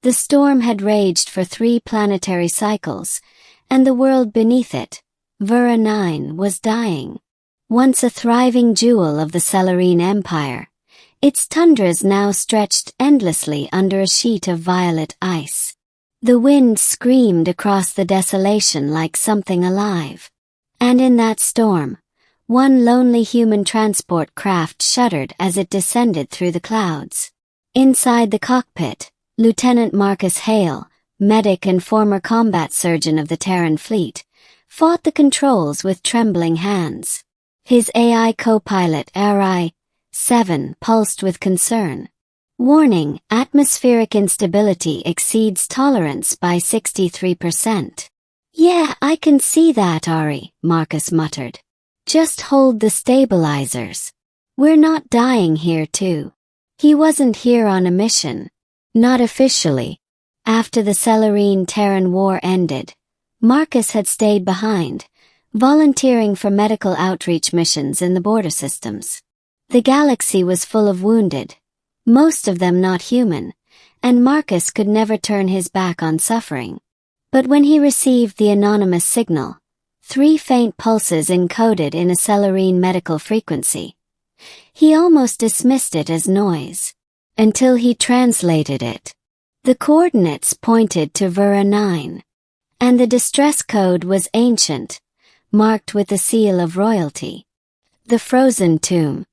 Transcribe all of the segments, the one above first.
The storm had raged for 3 planetary cycles, and the world beneath it, Vhyrra IX, was dying. Once a thriving jewel of the Sellarine Empire, its tundras now stretched endlessly under a sheet of violet ice. The wind screamed across the desolation like something alive. And in that storm, one lonely human transport craft shuddered as it descended through the clouds. Inside the cockpit, Lieutenant Marcus Hale, medic and former combat surgeon of the Terran fleet, fought the controls with trembling hands. His AI co-pilot Vhyrra IX pulsed with concern. Warning: atmospheric instability exceeds tolerance by 63%. Yeah, I can see that, Ari, Marcus muttered. Just hold the stabilizers. We're not dying here too. He wasn't here on a mission. Not officially. After the Sellarine-Terran War ended, Marcus had stayed behind, volunteering for medical outreach missions in the border systems. The galaxy was full of wounded, most of them not human, and Marcus could never turn his back on suffering. But when he received the anonymous signal, 3 faint pulses encoded in a Sellarine medical frequency, he almost dismissed it as noise, until he translated it. The coordinates pointed to Vhyrra IX, and the distress code was ancient, marked with the seal of royalty. The frozen tomb.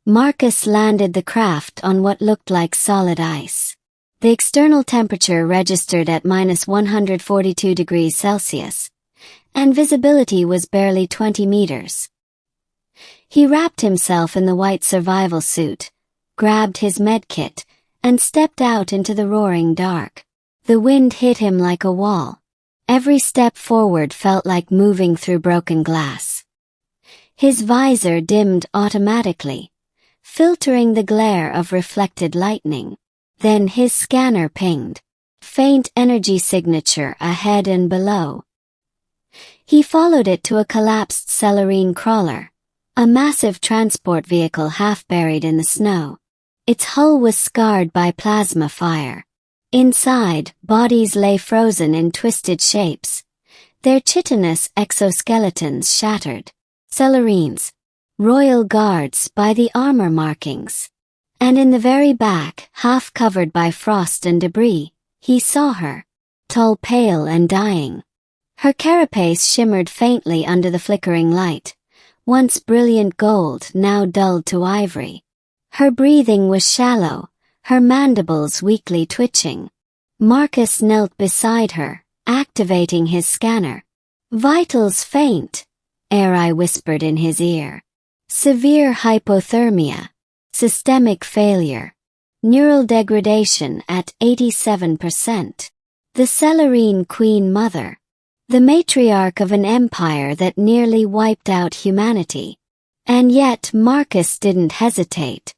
Marcus landed the craft on what looked like solid ice. The external temperature registered at -142 degrees Celsius, and visibility was barely 20 meters. He wrapped himself in the white survival suit, grabbed his medkit, and stepped out into the roaring dark. The wind hit him like a wall. Every step forward felt like moving through broken glass. His visor dimmed automatically, filtering the glare of reflected lightning. Then his scanner pinged. Faint energy signature ahead and below. He followed it to a collapsed Sellarine crawler, a massive transport vehicle half buried in the snow. Its hull was scarred by plasma fire. Inside, bodies lay frozen in twisted shapes, their chitinous exoskeletons shattered. Sellarines, royal guards by the armor markings. And in the very back, half covered by frost and debris, he saw her, tall, pale and dying. Her carapace shimmered faintly under the flickering light, once brilliant gold, now dulled to ivory. Her breathing was shallow, her mandibles weakly twitching. Marcus knelt beside her, activating his scanner. "Vitals faint," Vhyrra whispered in his ear. "Severe hypothermia. Systemic failure. Neural degradation at 87%. The Sellarine Queen Mother. The matriarch of an empire that nearly wiped out humanity. And yet Marcus didn't hesitate.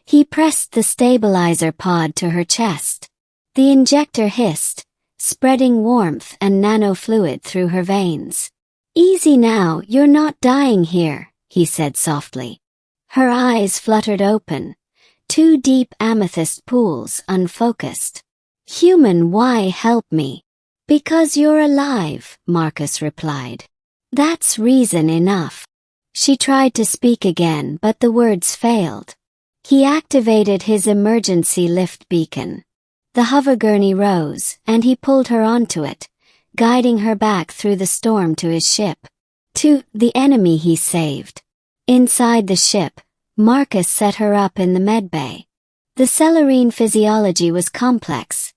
He pressed the stabilizer pod to her chest. The injector hissed, spreading warmth and nanofluid through her veins. "Easy now, you're not dying here," he said softly. Her eyes fluttered open, 2 deep amethyst pools unfocused. "Human, why help me?" "Because you're alive," Marcus replied. "That's reason enough." She tried to speak again, but the words failed. He activated his emergency lift beacon. The hovergurney rose, and he pulled her onto it, guiding her back through the storm to his ship. To the enemy he saved. Inside the ship, Marcus set her up in the medbay. The Sellarine physiology was complex.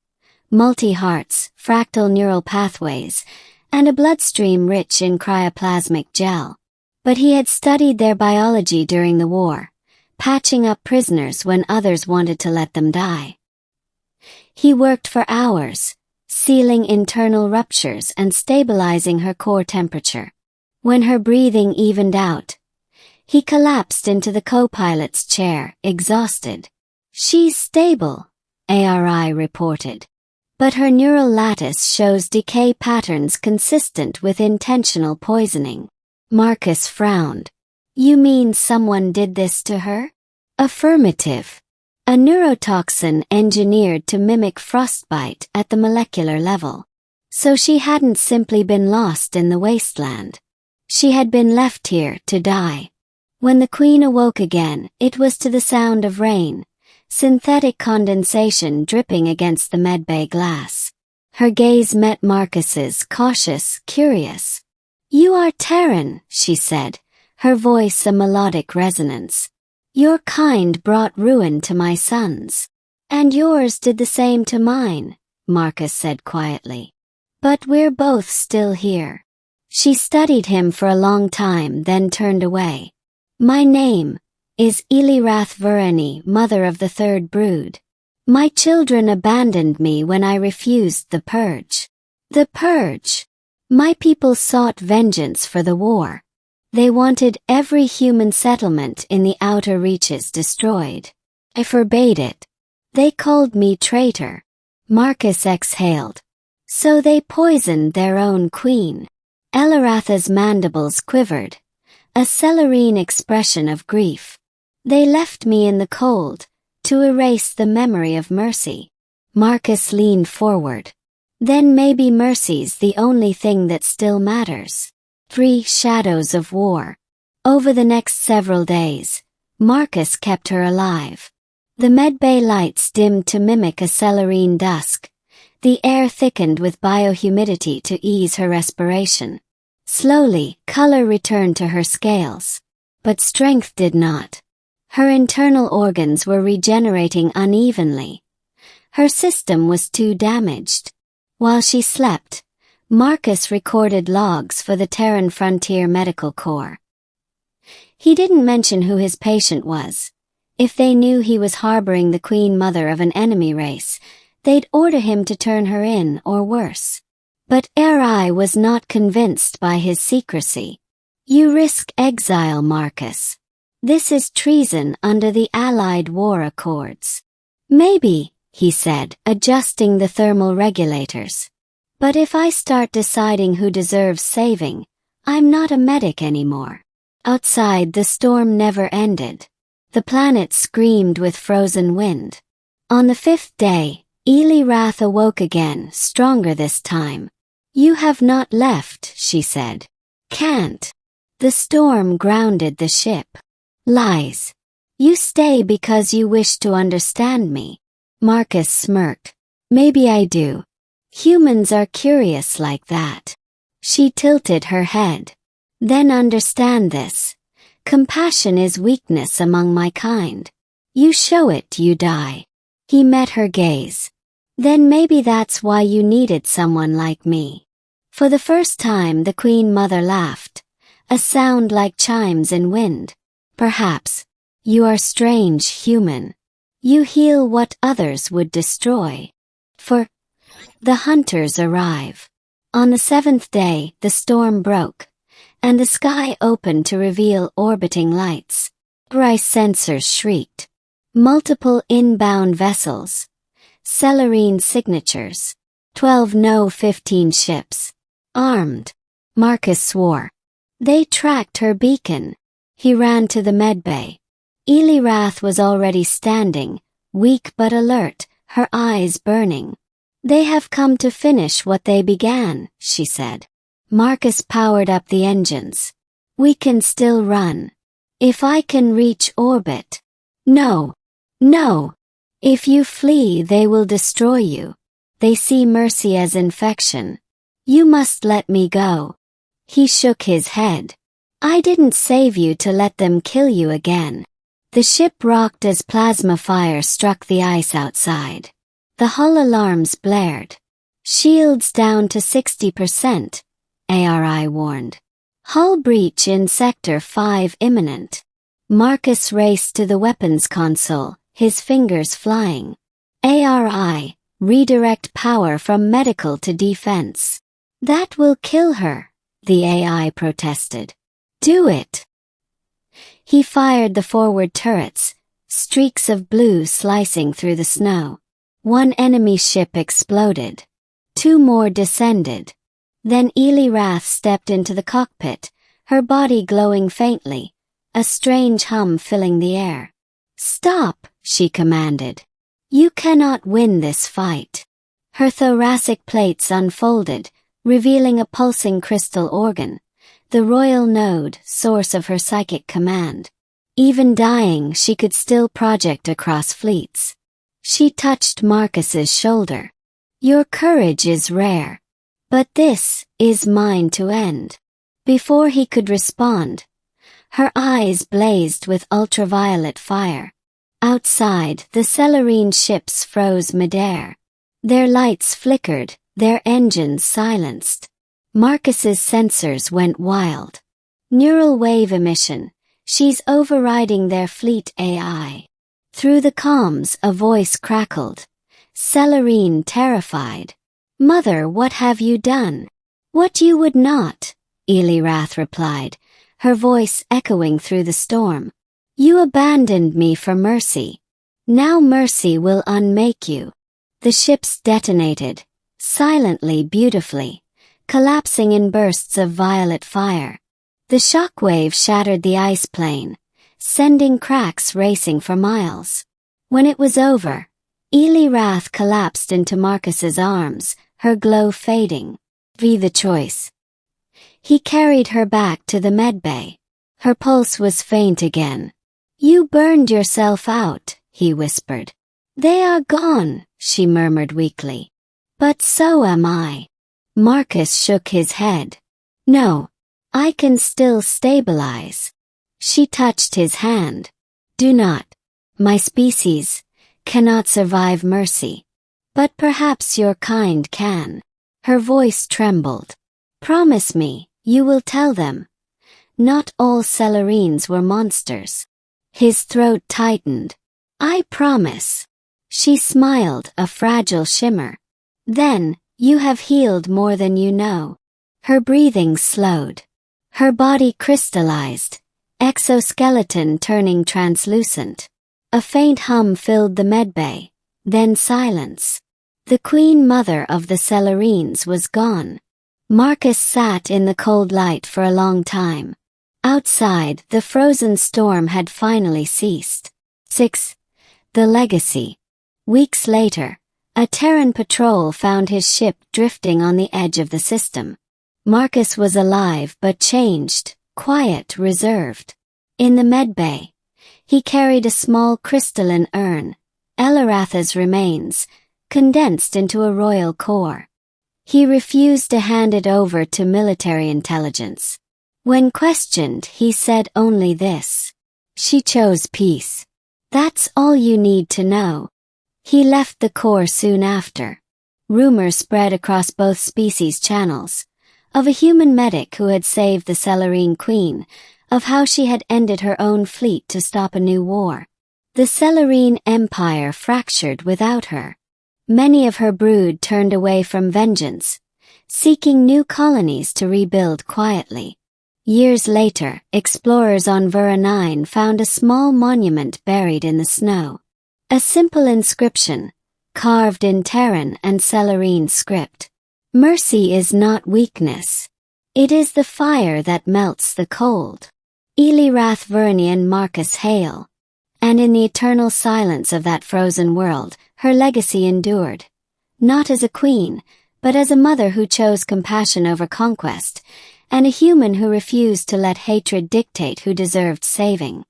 Multi-hearts, fractal neural pathways, and a bloodstream rich in cryoplasmic gel. But he had studied their biology during the war, patching up prisoners when others wanted to let them die. He worked for hours, sealing internal ruptures and stabilizing her core temperature. When her breathing evened out, he collapsed into the co-pilot's chair, exhausted. "She's stable," Vhyrra reported. "But her neural lattice shows decay patterns consistent with intentional poisoning." Marcus frowned. "You mean someone did this to her?" "Affirmative. a neurotoxin engineered to mimic frostbite at the molecular level. So she hadn't simply been lost in the wasteland. She had been left here to die. When the Queen awoke again, it was to the sound of rain, synthetic condensation dripping against the medbay glass. Her gaze met Marcus's, cautious, curious. "You are Terran," she said, her voice a melodic resonance. "Your kind brought ruin to my sons. And yours did the same to mine," Marcus said quietly. "But we're both still here." She studied him for a long time, then turned away. "My name is Vhyrra IX, mother of the third brood. My children abandoned me when I refused the purge. The purge. My people sought vengeance for the war. They wanted every human settlement in the outer reaches destroyed. I forbade it. They called me traitor." Marcus exhaled. "So they poisoned their own queen." Elaratha's mandibles quivered, a celerine expression of grief. "They left me in the cold, to erase the memory of mercy." Marcus leaned forward. "Then maybe mercy's the only thing that still matters." 3 Shadows of War. Over the next several days, Marcus kept her alive. The medbay lights dimmed to mimic a celerine dusk. The air thickened with biohumidity to ease her respiration. Slowly, color returned to her scales. But strength did not. Her internal organs were regenerating unevenly. Her system was too damaged. While she slept, Marcus recorded logs for the Terran Frontier Medical Corps. He didn't mention who his patient was. If they knew he was harboring the queen mother of an enemy race, they'd order him to turn her in or worse. But HFY was not convinced by his secrecy. "You risk exile, Marcus. This is treason under the Allied War Accords." "Maybe," he said, adjusting the thermal regulators. "But if I start deciding who deserves saving, I'm not a medic anymore." Outside, the storm never ended. The planet screamed with frozen wind. On the 5th day, Vhyrra awoke again, stronger this time. "You have not left," she said. "Can't. The storm grounded the ship." "Lies. You stay because you wish to understand me." Marcus smirked. "Maybe I do. Humans are curious like that." She tilted her head. "Then understand this. Compassion is weakness among my kind. You show it, you die." He met her gaze. "Then maybe that's why you needed someone like me." For the first time the Queen Mother laughed, a sound like chimes in wind. "Perhaps. You are strange, human. You heal what others would destroy." For the hunters arrive. On the 7th day, the storm broke, and the sky opened to reveal orbiting lights. Rice sensors shrieked. Multiple inbound vessels. Celerine signatures. 12 no 15 ships. Armed. Marcus swore. They tracked her beacon. He ran to the medbay. Vhyrra was already standing, weak but alert, her eyes burning. "They have come to finish what they began," she said. Marcus powered up the engines. "We can still run. If I can reach orbit." "No. No. If you flee, they will destroy you. They see mercy as infection. You must let me go." He shook his head. "I didn't save you to let them kill you again." The ship rocked as plasma fire struck the ice outside. The hull alarms blared. "Shields down to 60%, HFY warned. "Hull breach in Sector 5 imminent." Marcus raced to the weapons console, his fingers flying. "HFY, redirect power from medical to defense." "That will kill her," the AI protested. "Do it." He fired the forward turrets, streaks of blue slicing through the snow. One enemy ship exploded. 2 more descended. Then Vhyrra stepped into the cockpit, her body glowing faintly, a strange hum filling the air. "Stop," she commanded. You cannot win this fight. Her thoracic plates unfolded, revealing a pulsing crystal organ, the royal node, source of her psychic command. Even dying, she could still project across fleets. She touched Marcus's shoulder. Your courage is rare. But this is mine to end. Before he could respond, her eyes blazed with ultraviolet fire. Outside, the Celerine ships froze midair. Their lights flickered, their engines silenced. Marcus's sensors went wild. Neural wave emission. She's overriding their fleet AI. Through the comms, a voice crackled. Celerine terrified. Mother, what have you done? What you would not, Elirath replied, her voice echoing through the storm. You abandoned me for mercy. Now mercy will unmake you. The ships detonated, silently, beautifully, collapsing in bursts of violet fire. The shockwave shattered the ice plain, sending cracks racing for miles. When it was over, Elirath collapsed into Marcus's arms, her glow fading. Be the choice. He carried her back to the medbay. Her pulse was faint again. You burned yourself out, he whispered. They are gone, she murmured weakly. But so am I. Marcus shook his head. No, I can still stabilize. She touched his hand. Do not. My species cannot survive mercy. But perhaps your kind can. Her voice trembled. Promise me, you will tell them. Not all Celerines were monsters. His throat tightened. I promise. She smiled, a fragile shimmer. Then, you have healed more than you know. Her breathing slowed. Her body crystallized, exoskeleton turning translucent. A faint hum filled the medbay, then silence. The queen mother of the Celerines was gone. Marcus sat in the cold light for a long time. Outside, the frozen storm had finally ceased. 6. The Legacy. Weeks later, a Terran patrol found his ship drifting on the edge of the system. Marcus was alive but changed, quiet, reserved. In the medbay, he carried a small crystalline urn, Eliratha's remains, condensed into a royal core. He refused to hand it over to military intelligence. When questioned, he said only this. She chose peace. That's all you need to know. He left the core soon after. Rumors spread across both species channels. Of a human medic who had saved the Celerine queen, of how she had ended her own fleet to stop a new war. The Celerine empire fractured without her. Many of her brood turned away from vengeance, seeking new colonies to rebuild quietly. Years later, explorers on Vhyrra IX found a small monument buried in the snow. A simple inscription, carved in Terran and Celerine script. Mercy is not weakness. It is the fire that melts the cold. Elirath Vhyrnian Marcus Hale. And in the eternal silence of that frozen world, her legacy endured. Not as a queen, but as a mother who chose compassion over conquest, and a human who refused to let hatred dictate who deserved saving.